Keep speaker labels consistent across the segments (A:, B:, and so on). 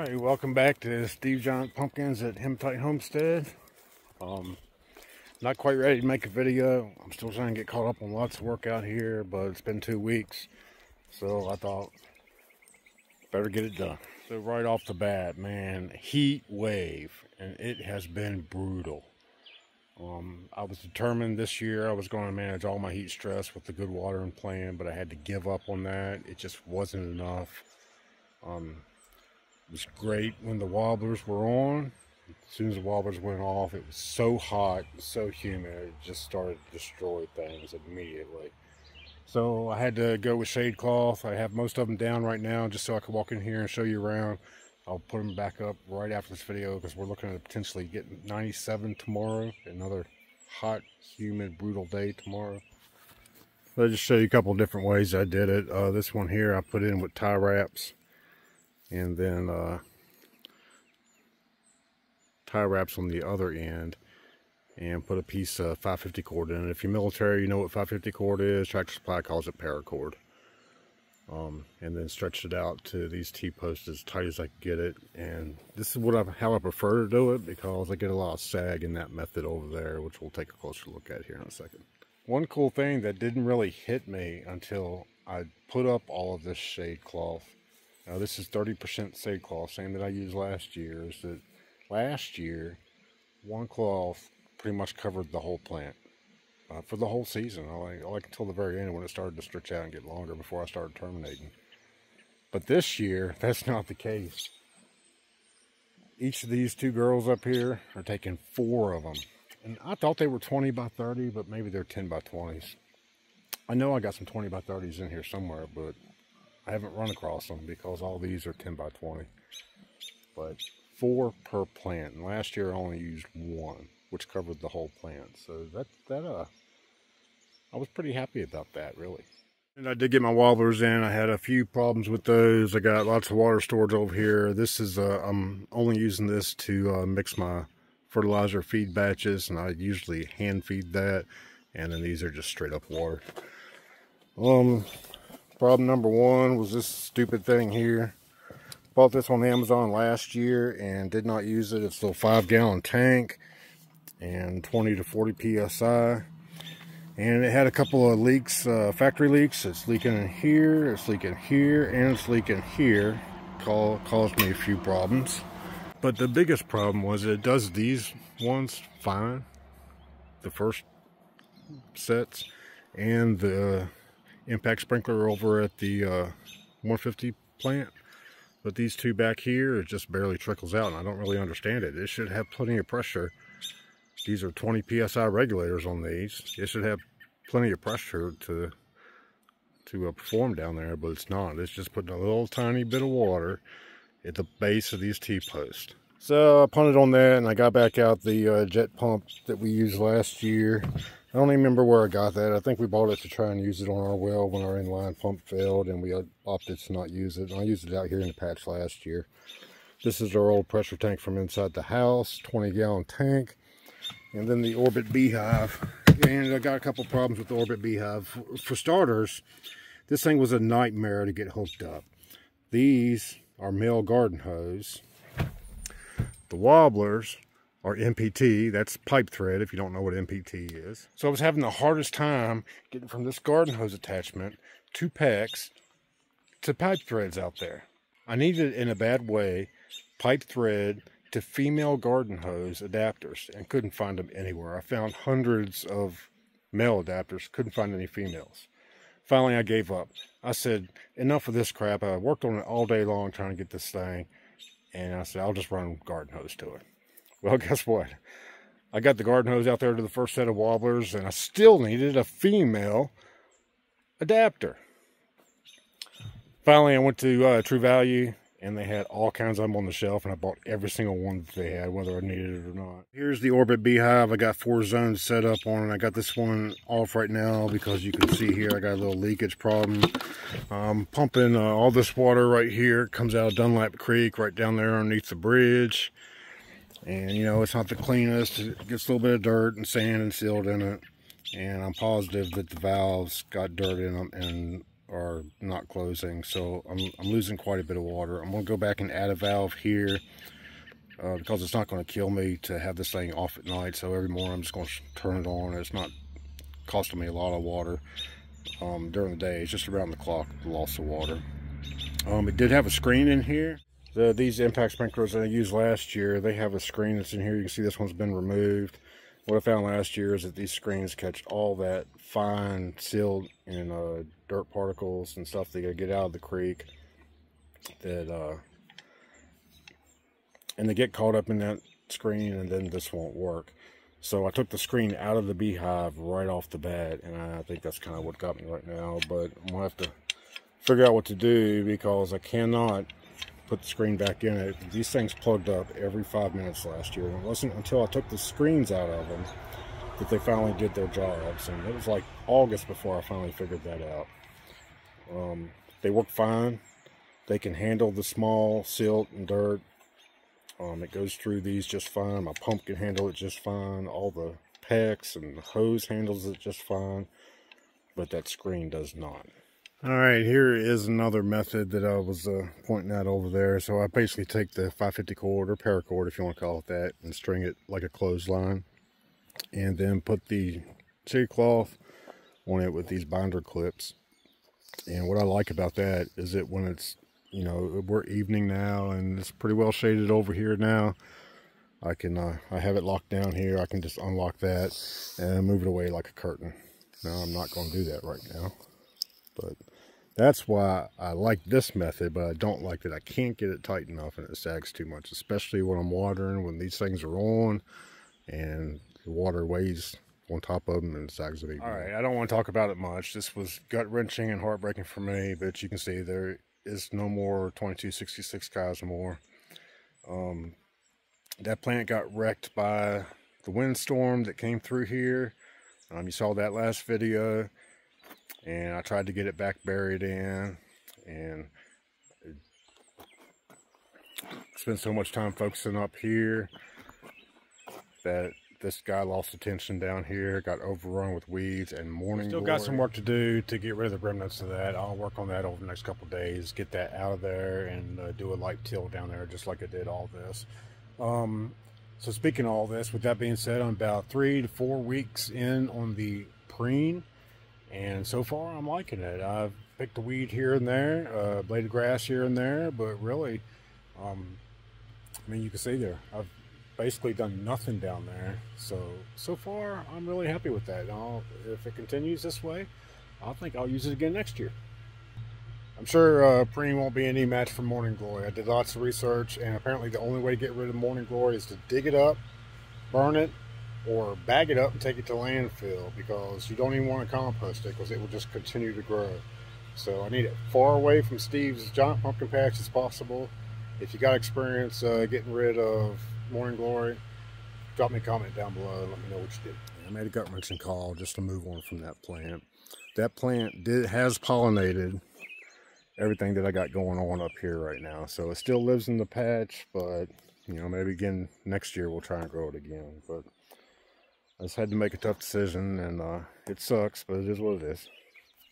A: Alright, welcome back to Steve Giant Pumpkins at Hematite Homestead. Not quite ready to make a video. I'm still trying to get caught up on lots of work out here, but it's been 2 weeks, so I thought better get it done. So right off the bat, man, heat wave, and it has been brutal. I was determined this year I was going to manage all my heat stress with the good watering plan, but I had to give up on that. It just wasn't enough. It was great when the wobblers were on. As soon as the wobblers went off, it was so hot, so humid, it just started to destroy things immediately. So I had to go with shade cloth. I have most of them down right now just so I can walk in here and show you around. I'll put them back up right after this video because we're looking at potentially getting 97 tomorrow. Another hot, humid, brutal day tomorrow. I'll just show you a couple of different ways I did it. This one here I put in with tie wraps. And then tie wraps on the other end and put a piece of 550 cord in it. If you're military, you know what 550 cord is. Tractor Supply calls it paracord. And then stretched it out to these T-posts as tight as I could get it. And this is how I prefer to do it because I get a lot of sag in that method over there, which we'll take a closer look at here in a second. One cool thing that didn't really hit me until I put up all of this shade cloth. Now this is 30% shade cloth, same that I used last year, is that last year, one cloth pretty much covered the whole plant for the whole season. I like until the very end when it started to stretch out and get longer before I started terminating. But this year, that's not the case. Each of these two girls up here are taking 4 of them. And I thought they were 20 by 30, but maybe they're 10 by 20s. I know I got some 20 by 30s in here somewhere, but I haven't run across them because all these are 10 by 20. But 4 per plant. And last year I only used 1, which covered the whole plant. So I was pretty happy about that, really. And I did get my wobblers in. I had a few problems with those. I got lots of water storage over here. This is I'm only using this to mix my fertilizer feed batches, and I usually hand feed that. And then these are just straight up water. Problem number 1 was this stupid thing here. Bought this on Amazon last year and did not use it. It's a little 5-gallon tank and 20 to 40 psi. And it had a couple of leaks, factory leaks. It's leaking in here, it's leaking here, and it's leaking here. Caused me a few problems. But the biggest problem was it does these ones fine. The first sets and the impact sprinkler over at the 150 plant, but these two back here, it just barely trickles out, and I don't really understand it. It should have plenty of pressure. These are 20 psi regulators on these. It should have plenty of pressure to perform down there, but it's not. It's just putting a little tiny bit of water at the base of these T-posts. So I punted on that, and I got back out the jet pump that we used last year. I don't even remember where I got that. I think we bought it to try and use it on our well when our inline pump failed, and we opted to not use it. And I used it out here in the patch last year. This is our old pressure tank from inside the house, 20-gallon tank. And then the Orbit Beehive. And I got a couple problems with the Orbit Beehive. For starters, this thing was a nightmare to get hooked up. These are male garden hose. The wobblers or MPT, that's pipe thread if you don't know what MPT is. So I was having the hardest time getting from this garden hose attachment to PEX to pipe threads out there. I needed, in a bad way, pipe thread to female garden hose adapters and couldn't find them anywhere. I found hundreds of male adapters, couldn't find any females. Finally, I gave up. I said, enough of this crap. I worked on it all day long trying to get this thing, and I said, I'll just run garden hose to it. Well, guess what? I got the garden hose out there to the first set of wobblers, and I still needed a female adapter. Finally, I went to True Value, and they had all kinds of them on the shelf, and I bought every single one that they had, whether I needed it or not. Here's the Orbit Beehive. I got 4 zones set up on it. I got this one off right now because you can see here I got a little leakage problem. Pumping all this water right here. It comes out of Dunlap Creek right down there underneath the bridge. And, you know, it's not the cleanest. It gets a little bit of dirt and sand and silt in it. And I'm positive that the valves got dirt in them. And are not closing, so I'm losing quite a bit of water. I'm going to go back and add a valve here because it's not going to kill me to have this thing off at night. So every morning I'm just going to turn it on. It's not costing me a lot of water during the day. It's just around the clock, the loss of water. It did have a screen in here. These impact sprinklers that I used last year, they have a screen that's in here. You can see this one's been removed. What I found last year is that these screens catch all that fine silt and dirt particles and stuff that get out of the creek, that and they get caught up in that screen, and then this won't work. So I took the screen out of the beehive right off the bat, and I think that's kind of what got me right now. But I'm gonna have to figure out what to do, because I cannot put the screen back in it. These things plugged up every 5 minutes last year, and it wasn't until I took the screens out of them that they finally did their jobs. And it was like August before I finally figured that out. They work fine. They can handle the small silt and dirt. It goes through these just fine. My pump can handle it just fine. All the PEX and the hose handles it just fine, but that screen does not. Alright, here is another method that I was pointing out over there. So I basically take the 550 cord, or paracord if you want to call it that, and string it like a clothesline, and then put the cherry cloth on it with these binder clips. And what I like about that is that when it's, you know, we're evening now and it's pretty well shaded over here now, I can I have it locked down here. I can just unlock that and move it away like a curtain. Now I'm not going to do that right now, but that's why I like this method. But I don't like that I can't get it tight enough and it sags too much, especially when I'm watering, when these things are on and the water weighs on top of them and sags of it. All right, I don't want to talk about it much. This was gut-wrenching and heartbreaking for me, but you can see there is no more 2266 Cosmore. That plant got wrecked by the windstorm that came through here. You saw that last video, and I tried to get it back buried in, and spent so much time focusing up here that this guy lost attention down here, got overrun with weeds and morning glory. Still got some work to do to get rid of the remnants of that. I'll work on that over the next couple of days, get that out of there, and do a light till down there just like I did all this. So speaking of all this, with that being said, I'm about 3 to 4 weeks in on the preen, and so far I'm liking it. I've picked a weed here and there, blade of grass here and there, but really, I mean, you can see there, I've basically done nothing down there. So far I'm really happy with that. If it continues this way, I think I'll use it again next year. I'm sure preen won't be any match for morning glory. I did lots of research, and apparently the only way to get rid of morning glory is to dig it up, burn it, or bag it up and take it to landfill, because you don't even want to compost it because it will just continue to grow. So I need it far away from Steve's giant pumpkin patch as possible. If you got experience getting rid of morning glory, drop me a comment down below and let me know what you did. I made a gut-wrenching call just to move on from that plant. That plant has pollinated everything that I got going on up here right now. So it still lives in the patch, but you know, maybe again next year we'll try and grow it again. But I just had to make a tough decision, and it sucks, but it is what it is.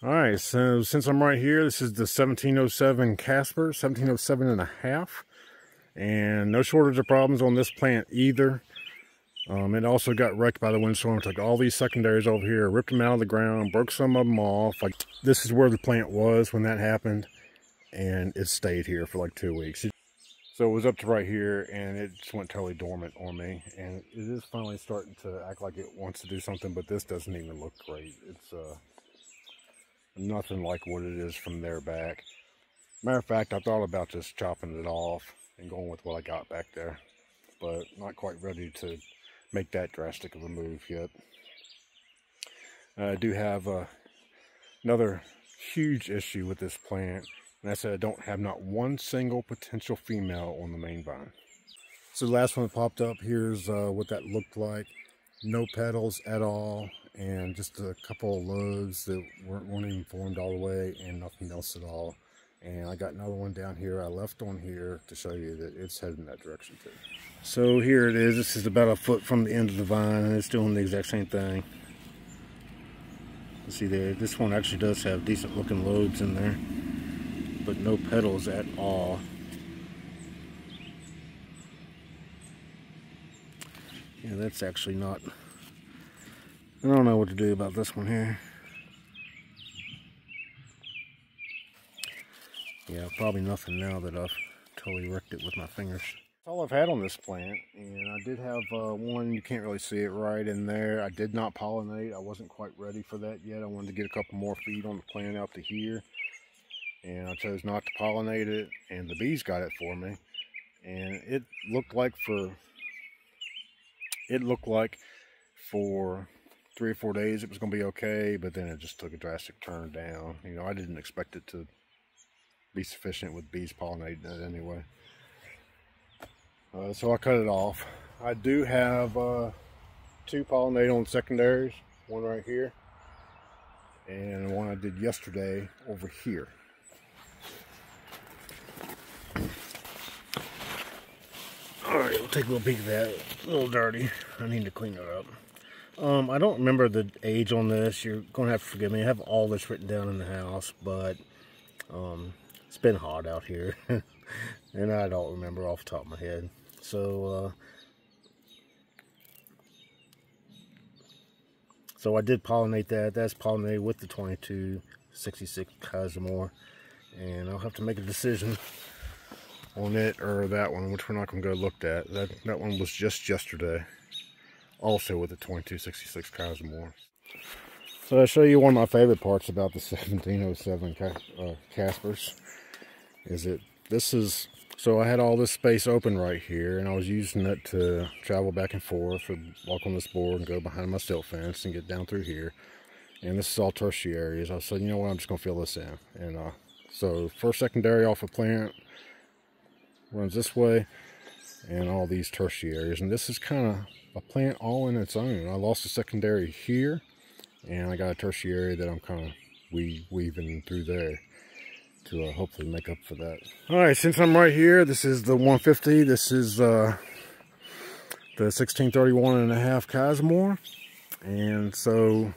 A: All right, so since I'm right here, this is the 1707 Casper, 1707 and a half. And no shortage of problems on this plant either. It also got wrecked by the windstorm. Took all these secondaries over here, ripped them out of the ground, broke some of them off. Like, this is where the plant was when that happened, and it stayed here for like 2 weeks. So it was up to right here, and it just went totally dormant on me. And it is finally starting to act like it wants to do something, but this doesn't even look great. It's nothing like what it is from there back. Matter of fact, I thought about just chopping it off and going with what I got back there, but not quite ready to make that drastic of a move yet. I do have another huge issue with this plant, and that's that I don't have not one single potential female on the main vine. So the last one that popped up, here's what that looked like. No petals at all, and just a couple of lobes that weren't even formed all the way, and nothing else at all. And I got another one down here I left on here to show you that it's heading that direction too. So here it is. This is about a foot from the end of the vine, and it's doing the exact same thing. You see there, this one actually does have decent looking lobes in there, but no petals at all. Yeah, that's actually not, I don't know what to do about this one here. Yeah, probably nothing now that I've totally wrecked it with my fingers. That's all I've had on this plant, and I did have one, you can't really see it right in there. I did not pollinate. I wasn't quite ready for that yet. I wanted to get a couple more feet on the plant out to here, and I chose not to pollinate it, and the bees got it for me. And it looked like for 3 or 4 days it was going to be okay, but then it just took a drastic turn down. You know, I didn't expect it to be sufficient with bees pollinating it anyway. So I cut it off. I do have 2 pollinated on secondaries, one right here and one I did yesterday over here. Alright, we'll take a little peek at that. A little dirty. I need to clean it up. I don't remember the age on this. You're going to have to forgive me. I have all this written down in the house, but it's been hot out here. And I don't remember off the top of my head. So I did pollinate that. That's pollinated with the 2266 Cosmore. And I'll have to make a decision on it or that one, which we're not going to go look at. That one was just yesterday, also with the 2266 Cosmore. So I'll show you one of my favorite parts about the 1707 Caspers. So I had all this space open right here, and I was using it to travel back and forth, or walk on this board and go behind my silt fence and get down through here. And this is all tertiaries. I said, you know what, I'm just going to fill this in. And so first secondary off a plant runs this way, and all these tertiaries. And this is kind of a plant all in its own. I lost a secondary here, and I got a tertiary that I'm kind of weaving through there to hopefully make up for that. Alright, since I'm right here, this is the 150. This is the 1631.5 Cosmore. And so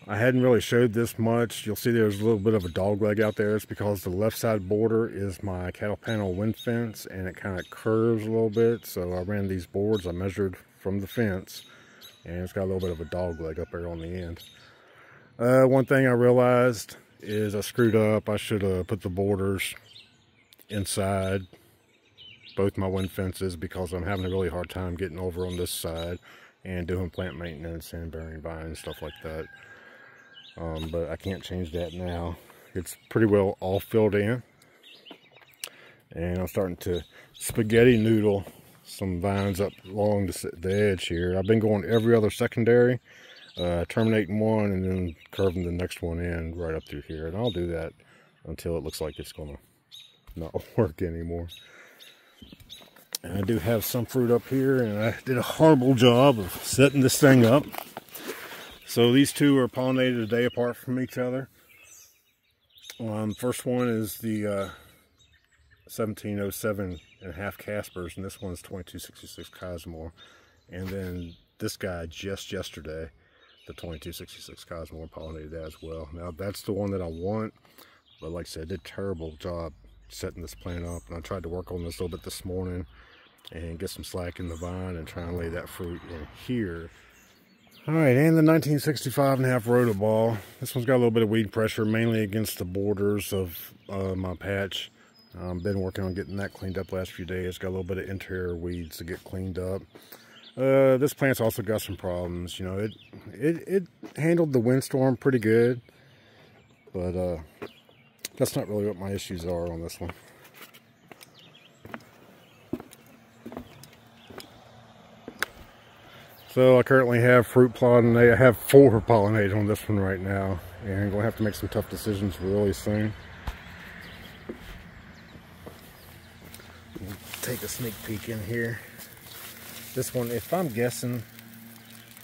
A: I hadn't really showed this much. You'll see there's a little bit of a dog leg out there. It's because the left side border is my cattle panel wind fence, and it kind of curves a little bit. So I ran these boards, I measured from the fence, and it's got a little bit of a dog leg up there on the end. One thing I realized is I screwed up. I should have put the borders inside both my wind fences, because I'm having a really hard time getting over on this side and doing plant maintenance and burying vines, stuff like that. But I can't change that now. It's pretty well all filled in, and I'm starting to spaghetti noodle some vines up along the edge here. I've been going every other secondary, terminating one and then curving the next one in right up through here, and I'll do that until it looks like it's gonna not work anymore. And I do have some fruit up here, and I did a horrible job of setting this thing up. So these two are pollinated a day apart from each other. First one is the 1707.5 Caspers, and this one's 2266 Cosmore. And then this guy just yesterday, the 2266 Cosmore, pollinated that as well. Now that's the one that I want, but like I said, I did a terrible job setting this plant up, and I tried to work on this a little bit this morning and get some slack in the vine and try and lay that fruit in here. Alright, and the 1965.5 Rotoball. This one's got a little bit of weed pressure, mainly against the borders of my patch. I've been working on getting that cleaned up last few days. Got a little bit of interior weeds to get cleaned up. This plant's also got some problems. You know, it handled the windstorm pretty good, but that's not really what my issues are on this one. So I currently have fruit pollinated. I have 4 pollinated on this one right now, and I'm going to have to make some tough decisions really soon. Take a sneak peek in here. This one, if I'm guessing,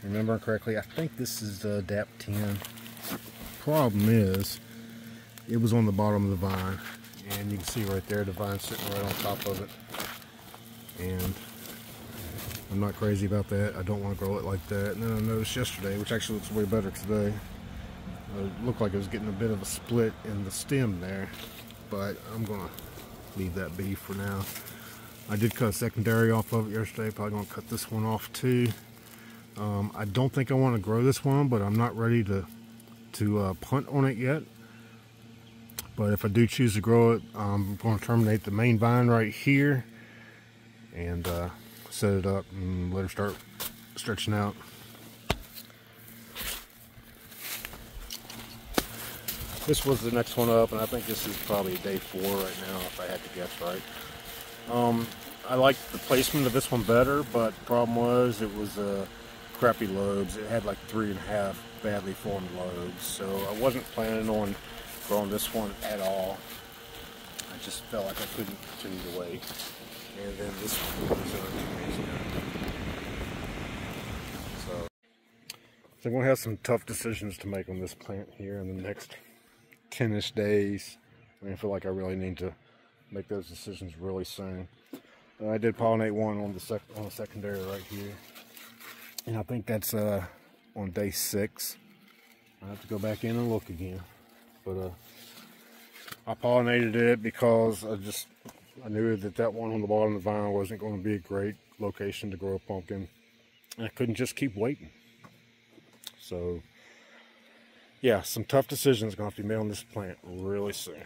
A: remembering correctly, I think this is DAP 10. Problem is, it was on the bottom of the vine, and you can see right there the vine sitting right on top of it. And I'm not crazy about that. I don't want to grow it like that. And then I noticed yesterday, which actually looks way better today, It looked like it was getting a bit of a split in the stem there, but I'm gonna leave that be for now. I did cut a secondary off of it yesterday. Probably gonna cut this one off too. I don't think I want to grow this one, but I'm not ready to punt on it yet. But if I do choose to grow it, I'm going to terminate the main vine right here and set it up and let her start stretching out. This was the next one up, and I think this is probably day 4 right now, if I had to guess right. I liked the placement of this one better, but the problem was it was crappy lobes. It had like 3.5 badly formed lobes, so I wasn't planning on growing this one at all. I just felt like I couldn't continue to wait. And then this one was 2 days ago. So I'm going to have some tough decisions to make on this plant here in the next 10-ish days. I feel like I really need to make those decisions really soon. I did pollinate one on the secondary right here, and I think that's on day 6. I have to go back in and look again, but I pollinated it because I knew that one on the bottom of the vine wasn't going to be a great location to grow a pumpkin. I couldn't just keep waiting. So yeah, some tough decisions going to have to be made on this plant really soon.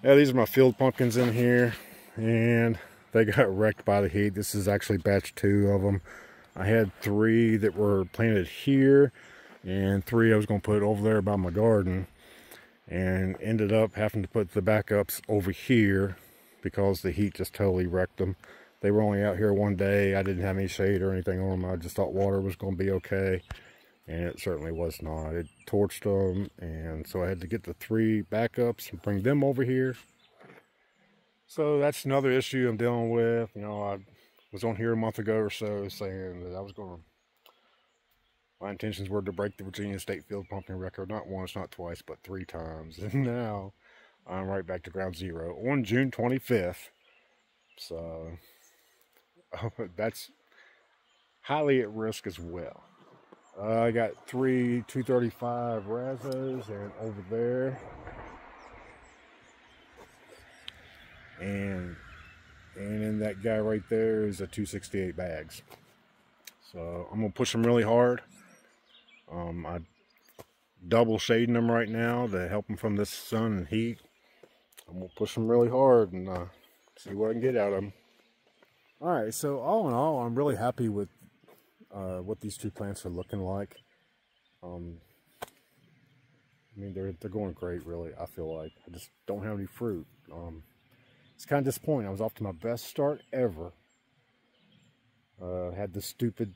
A: Yeah, these are my field pumpkins in here, and they got wrecked by the heat. This is actually batch 2 of them. I had 3 that were planted here, and 3 I was going to put over there by my garden, and ended up having to put the backups over here because the heat just totally wrecked them. They were only out here one day. I didn't have any shade or anything on them. I just thought water was going to be okay, and it certainly was not. It torched them, and so I had to get the 3 backups and bring them over here. So that's another issue I'm dealing with. You know, I was on here a month ago or so saying that my intentions were to break the Virginia State Field Pumpkin record, not once, not twice, but 3 times. And now I'm right back to ground zero on June 25th. So that's highly at risk as well. I got 3 235 Razos and over there. And in that guy right there is a 268 bags. So I'm gonna push them really hard. I double shading them right now to help them from this sun and heat. I'm gonna push them really hard and see what I can get out of them. All right, so all in all, I'm really happy with what these 2 plants are looking like. I mean, they're going great, really. I feel like I just don't have any fruit. It's kind of disappointing. I was off to my best start ever. Had the stupid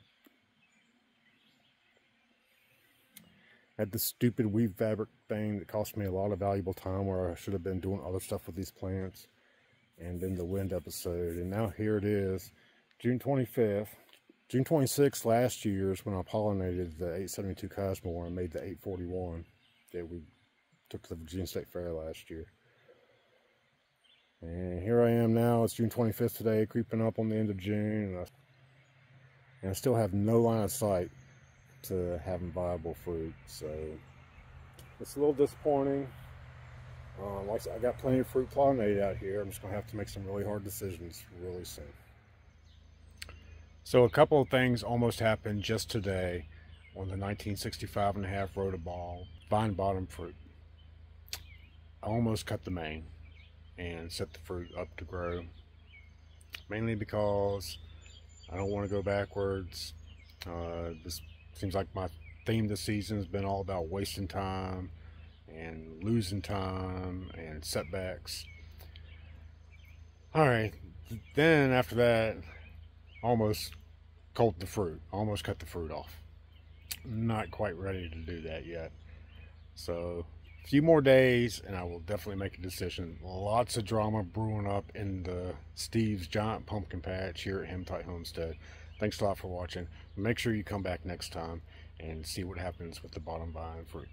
A: weave fabric thing that cost me a lot of valuable time, where I should have been doing other stuff with these plants. And then the wind episode, and now here it is, June 25th. June 26th last year is when I pollinated the 872 Cosmore and made the 841 that we took to the Virginia State Fair last year. And here I am now. It's June 25th today, creeping up on the end of June, and I still have no line of sight to having viable fruit. So it's a little disappointing. Like I said, I got plenty of fruit pollinated out here. I'm just going to have to make some really hard decisions really soon. So a couple of things almost happened just today on the 1965.5 Rotoball vine bottom fruit. I almost cut the main and set the fruit up to grow, mainly because I don't want to go backwards. This seems like my theme this season has been all about wasting time and losing time and setbacks. All right, then after that, almost cut the fruit off. Not quite ready to do that yet. So a few more days and I will definitely make a decision. Lots of drama brewing up in the Steve's Giant Pumpkin Patch here at Hematite Homestead. Thanks a lot for watching. Make sure you come back next time and see what happens with the bottom vine fruit.